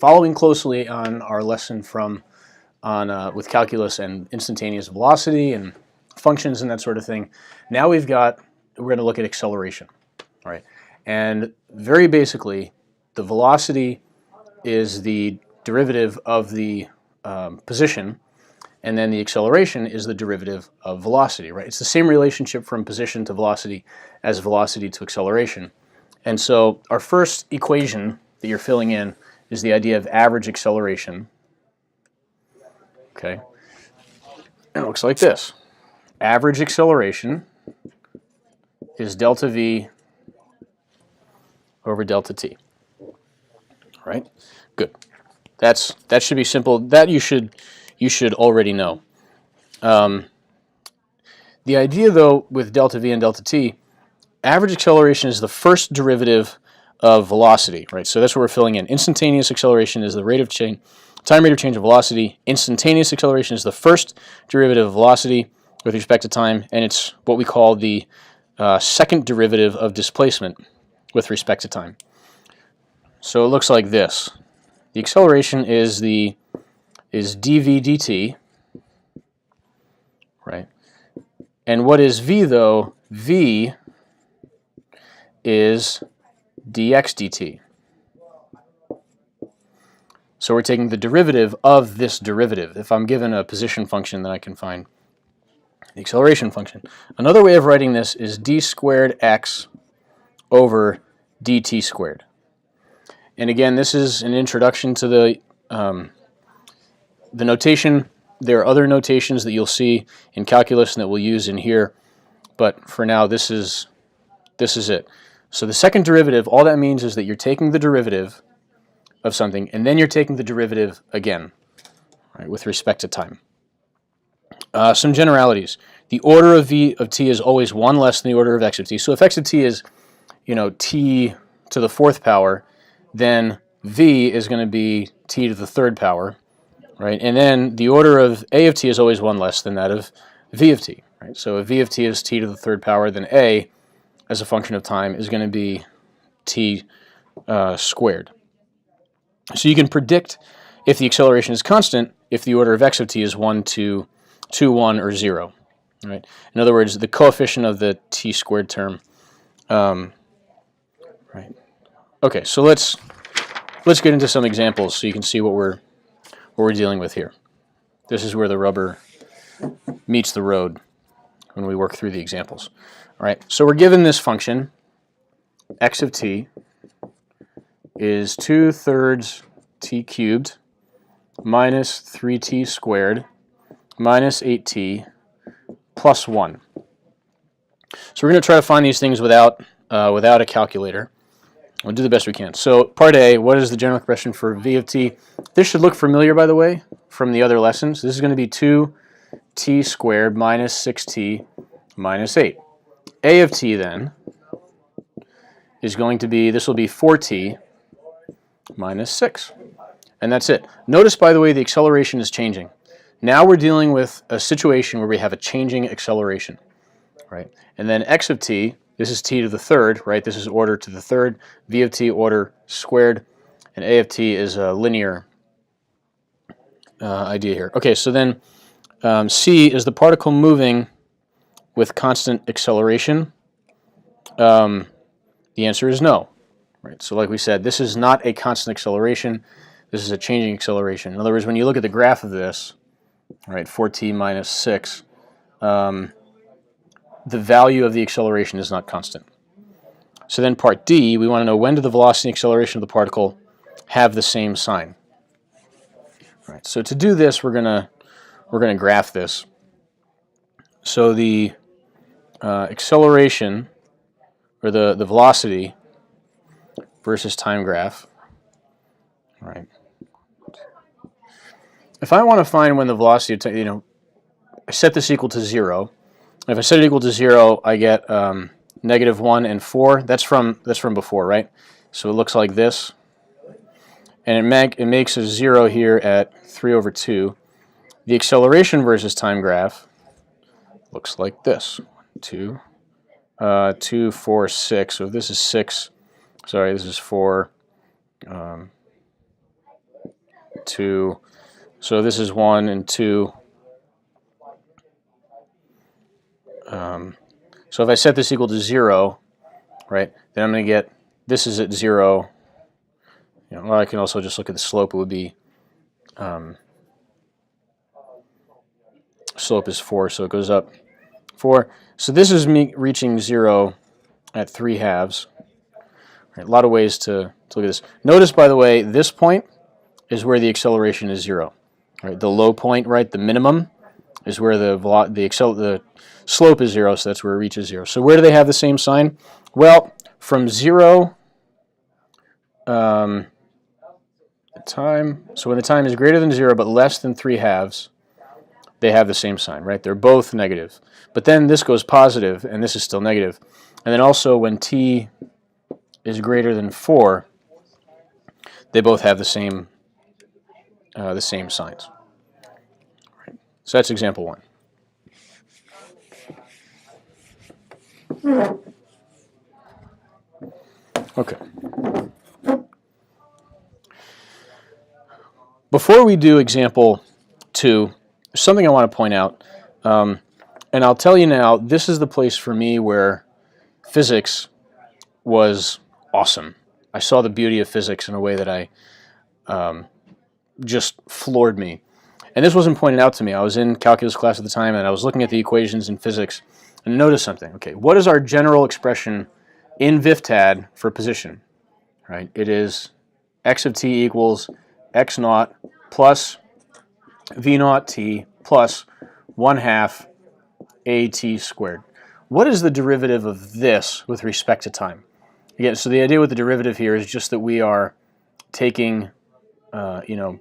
following closely on our lesson with calculus and instantaneous velocity and functions and that sort of thing. Now we're going to look at acceleration, all right? And very basically, the velocity is the derivative of the position, and then the acceleration is the derivative of velocity, right? It's the same relationship from position to velocity as velocity to acceleration. And so our first equation that you're filling in is the idea of average acceleration. Okay, and it looks like this. Average acceleration is delta v over delta t. All right, good. That should be simple. That you should already know. The idea, though, with delta v and delta t, average acceleration is the first derivative of velocity, right? So that's what we're filling in. Instantaneous acceleration is the rate of change, time rate of change of velocity. Instantaneous acceleration is the first derivative of velocity with respect to time, and it's what we call the second derivative of displacement with respect to time. So it looks like this. The acceleration is dv dt, right? And what is v, though? V is dx dt. So we're taking the derivative of this derivative. If I'm given a position function, then I can find the acceleration function. Another way of writing this is d squared x over dt squared. And again, this is an introduction to the notation. There are other notations that you'll see in calculus and that we'll use in here, but for now, this is it. So the second derivative, all that means is that you're taking the derivative of something, and then you're taking the derivative again, right, with respect to time. Some generalities. The order of v of t is always 1 less than the order of x of t. So if x of t is, t to the 4th power, then v is going to be t to the 3rd power, right? And then the order of a of t is always 1 less than that of v of t, right? So if v of t is t to the 3rd power, then a, as a function of time, is going to be t squared. So you can predict if the acceleration is constant if the order of x of t is 1, 2, 2, 1, or 0. Right? In other words, the coefficient of the t squared term. Right. Okay, so let's get into some examples so you can see what we're dealing with here. This is where the rubber meets the road when we work through the examples. All right, so we're given this function, x of t is 2/3 t cubed minus 3t squared minus 8t plus 1. So we're going to try to find these things without a calculator. We'll do the best we can. So part A, what is the general expression for v of t? This should look familiar, by the way, from the other lessons. This is going to be 2t squared minus 6t minus 8. A of t, then, is going to be, this will be 4t minus 6. And that's it. Notice, by the way, the acceleration is changing. Now we're dealing with a situation where we have a changing acceleration, right? And then x of t, this is t to the 3rd, right? This is order to the 3rd. V of t, order squared. And a of t is a linear idea here. Okay, so then c is the particle moving with constant acceleration. The answer is no. Right? So like we said, this is not a constant acceleration. This is a changing acceleration. In other words, when you look at the graph of this, right, 4t minus 6, the value of the acceleration is not constant. So then part D, we want to know when do the velocity and acceleration of the particle have the same sign. All right, so to do this, we're gonna graph this. So the acceleration, or the velocity versus time graph. All right. If I want to find when the velocity, I set this equal to 0. If I set it equal to 0, I get -1 and 4. That's from before, right? So it looks like this, and it makes a 0 here at 3/2. The acceleration versus time graph looks like this: 2, 2, 4, 6. So this is 6. Sorry, this is 4. 2. So this is 1 and 2. So if I set this equal to 0, right, then I'm going to get, this is at 0. You know, or I can also just look at the slope. It would be, slope is 4, so it goes up 4. So this is me reaching 0 at 3/2. Right, a lot of ways to look at this. Notice, by the way, this point is where the acceleration is 0. Right, the low point, right, the minimum, is where the slope is 0, so that's where it reaches 0. So where do they have the same sign? Well, from 0, time. So when the time is greater than 0 but less than 3/2, they have the same sign, right? They're both negative. But then this goes positive, and this is still negative. And then also when t is greater than 4, they both have the same signs. Right. So that's example 1. Okay. Before we do example 2, there's something I want to point out. And I'll tell you now, this is the place for me where physics was awesome. I saw the beauty of physics in a way that I just floored me. And this wasn't pointed out to me. I was in calculus class at the time, and I was looking at the equations in physics, and noticed something. Okay, what is our general expression in VIFTAD for position? Right, it is x of t equals x naught plus v naught t plus 1/2 at squared. What is the derivative of this with respect to time? Again, so the idea with the derivative here is just that we are taking,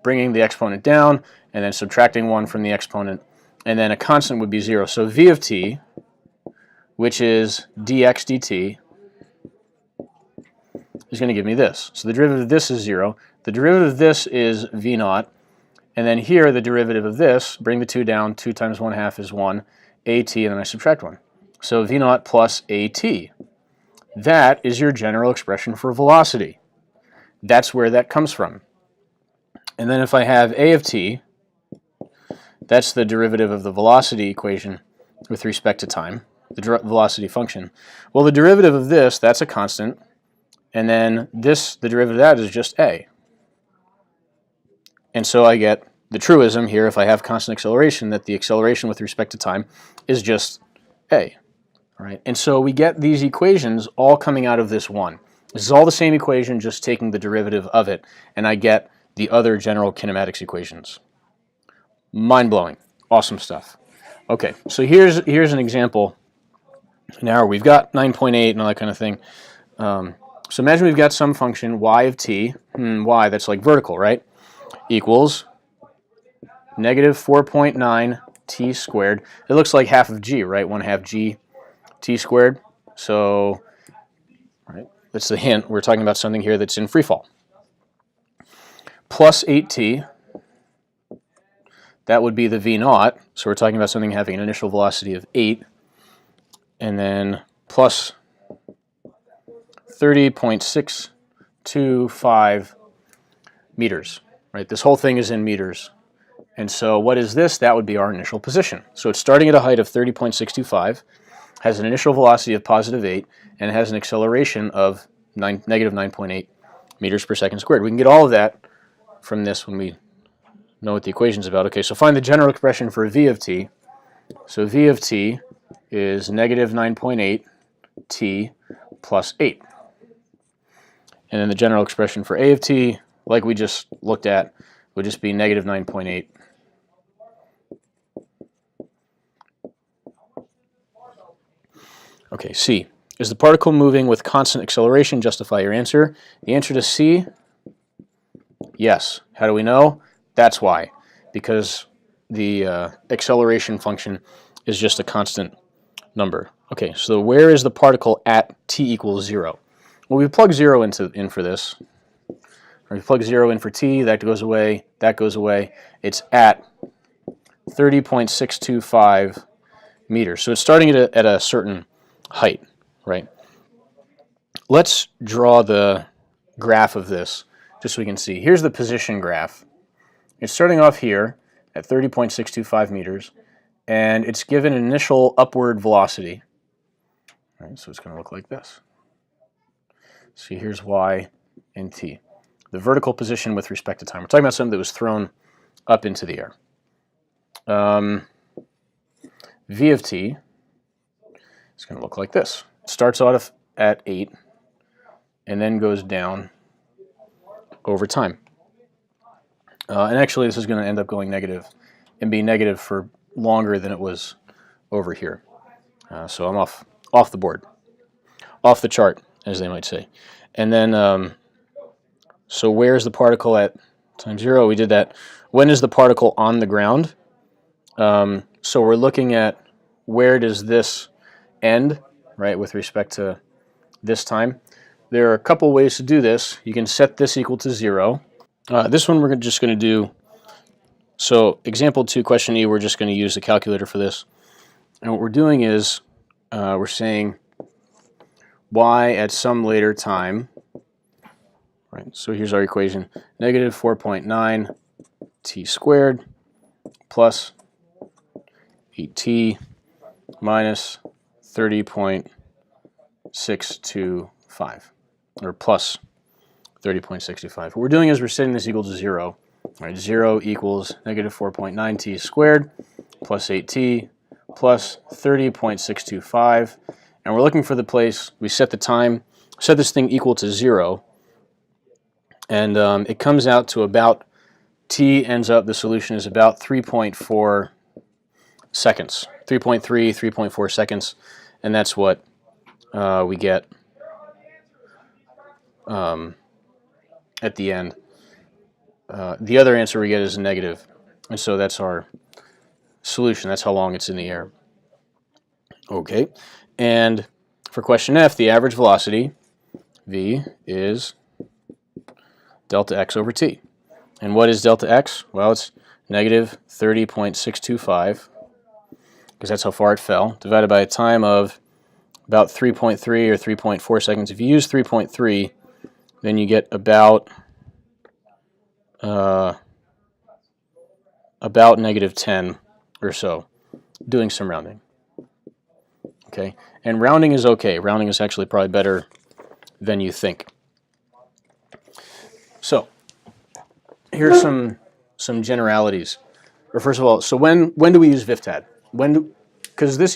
bringing the exponent down and then subtracting 1 from the exponent, and then a constant would be 0. So v of t, which is dx dt, is going to give me this. So the derivative of this is 0. The derivative of this is v naught. And then here, the derivative of this, bring the 2 down, 2 times 1/2 is 1, at, and then I subtract 1. So v naught plus at. That is your general expression for velocity. That's where that comes from. And then if I have a of t, that's the derivative of the velocity equation with respect to time, the velocity function. Well, the derivative of this, that's a constant. And then this, the derivative of that is just a. And so I get the truism here, if I have constant acceleration, that the acceleration with respect to time is just a. All right? And so we get these equations all coming out of this one. This is all the same equation, just taking the derivative of it, and I get the other general kinematics equations. Mind-blowing. Awesome stuff. Okay, so here's an example. Now we've got 9.8 and all that kind of thing. So imagine we've got some function y of t, y, that's like vertical, right? Equals negative 4.9 t squared. It looks like half of g, right? 1/2 g t squared. So, right, that's the hint. We're talking about something here that's in free fall. Plus 8t. That would be the v naught. So we're talking about something having an initial velocity of 8. And then plus 30.625 meters. Right? This whole thing is in meters. And so what is this? That would be our initial position. So it's starting at a height of 30.625, has an initial velocity of positive 8, and it has an acceleration of negative 9.8 meters per second squared. We can get all of that from this when we know what the equation is about. Okay, so find the general expression for v of t. So v of t is negative 9.8 t plus 8. And then the general expression for a of t, like we just looked at, would just be negative 9.8. Okay, C. Is the particle moving with constant acceleration? Justify your answer. The answer to C, yes. How do we know? That's why. Because the acceleration function is just a constant number. Okay, so where is the particle at t equals 0? Well, we plug 0 in for this. We plug 0 in for t, that goes away, that goes away. It's at 30.625 meters. So it's starting at a certain height, right? Let's draw the graph of this just so we can see. Here's the position graph. it's starting off here at 30.625 meters, and it's given an initial upward velocity. All right, so it's going to look like this. See, here's y and t. The vertical position with respect to time. We're talking about something that was thrown up into the air. V of t is going to look like this. It starts off at 8 and then goes down over time. And actually, this is going to end up going negative and be negative for longer than it was over here. So I'm off the board, off the chart, as they might say. And then, so where's the particle at time 0? We did that. When is the particle on the ground? So we're looking at where does this end, right, with respect to this time. There are a couple ways to do this. You can set this equal to 0. This one we're just going to do, so example 2, question E, we're just going to use the calculator for this. And what we're doing is we're saying y at some later time, right, so here's our equation, negative 4.9 t squared plus 8t minus 30.625, or plus 30.65. What we're doing is we're setting this equal to 0. Right, 0 equals negative 4.9 t squared plus 8t plus 30.625. And we're looking for the place, we set the time, set this thing equal to 0. And it comes out to about, t ends up, the solution is about 3.4 seconds. 3.3, 3.4 seconds. And that's what we get at the end. The other answer we get is negative, and so that's our solution. That's how long it's in the air. Okay, and for question F, the average velocity, v, is delta x over t. And what is delta x? Well, it's negative 30.625, because that's how far it fell, divided by a time of about 3.3 or 3.4 seconds. If you use 3.3, then you get about negative 10 or so, doing some rounding. Okay, and rounding is okay. Rounding is actually probably better than you think. So here's some generalities. Or first of all, so when do we use VIFTAD? Because this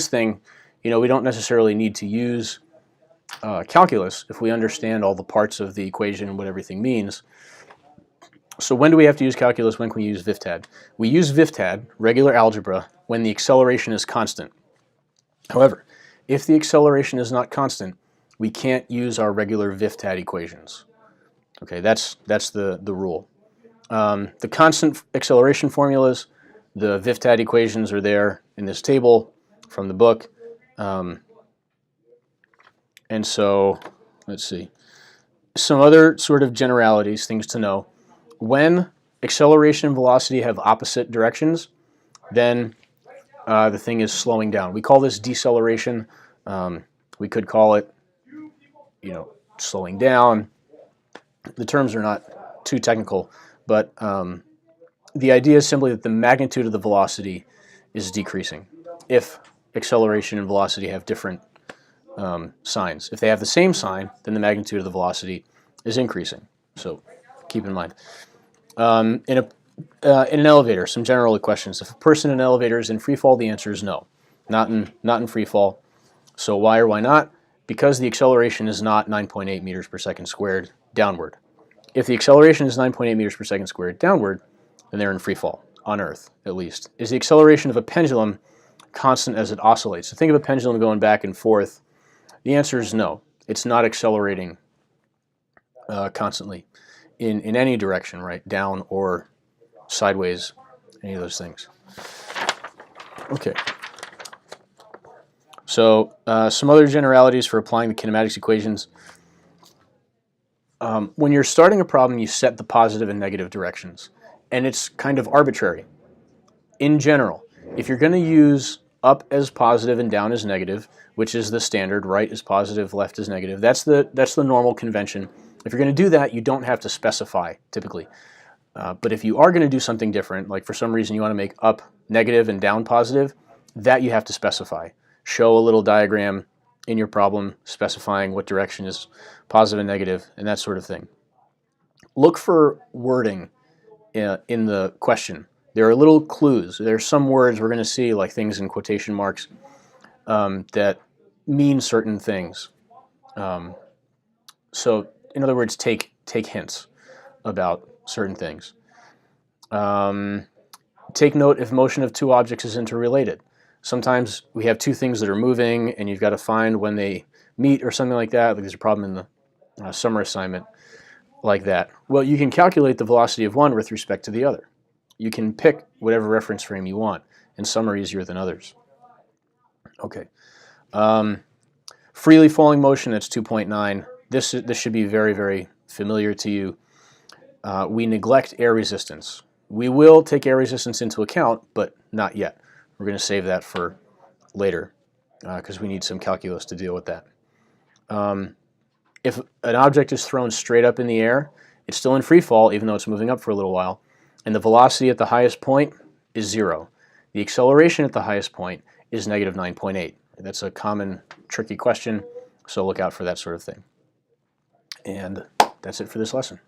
thing, you know, we don't necessarily need to use calculus if we understand all the parts of the equation and what everything means. So when do we have to use calculus? When can we use VIFTAD? We use VIFTAD, regular algebra, when the acceleration is constant. However, if the acceleration is not constant, we can't use our regular VIFTAD equations. Okay, that's the rule. The constant acceleration formulas, the VIFTAD equations are there in this table from the book. And so, let's see. Some other sort of generalities, things to know. When acceleration and velocity have opposite directions, then the thing is slowing down. We call this deceleration. We could call it, you know, slowing down. The terms are not too technical, but the idea is simply that the magnitude of the velocity is decreasing if acceleration and velocity have different signs. If they have the same sign, then the magnitude of the velocity is increasing. So keep in mind. In an elevator, some general questions. If a person in an elevator is in free fall, the answer is no. Not in free fall. So why or why not? Because the acceleration is not 9.8 meters per second squared downward. If the acceleration is 9.8 meters per second squared downward, then they're in free fall, on Earth at least. Is the acceleration of a pendulum constant as it oscillates? So think of a pendulum going back and forth. The answer is no. It's not accelerating constantly in any direction, right? Down or sideways, any of those things. Okay. So some other generalities for applying the kinematics equations. When you're starting a problem, you set the positive and negative directions, and it's kind of arbitrary. In general, if you're going to use up as positive and down as negative, which is the standard, right is positive, left is negative, that's the normal convention. If you're going to do that, you don't have to specify, typically. But if you are going to do something different, like for some reason you want to make up negative and down positive, that you have to specify. Show a little diagram in your problem specifying what direction is positive and negative and that sort of thing. Look for wording in the question. There are little clues. There are some words we're going to see, like things in quotation marks, that mean certain things. So in other words, take hints about certain things. Take note if motion of two objects is interrelated. Sometimes we have two things that are moving and you've got to find when they meet or something like that. Like there's a problem in the summer assignment like that. Well, you can calculate the velocity of one with respect to the other. You can pick whatever reference frame you want, and some are easier than others. Okay. Freely falling motion, that's 2.9. This should be very, very familiar to you. We neglect air resistance. We will take air resistance into account, but not yet. We're going to save that for later because we need some calculus to deal with that. If an object is thrown straight up in the air, it's still in free fall even though it's moving up for a little while, and the velocity at the highest point is 0. The acceleration at the highest point is negative 9.8. That's a common tricky question, so look out for that sort of thing. And that's it for this lesson.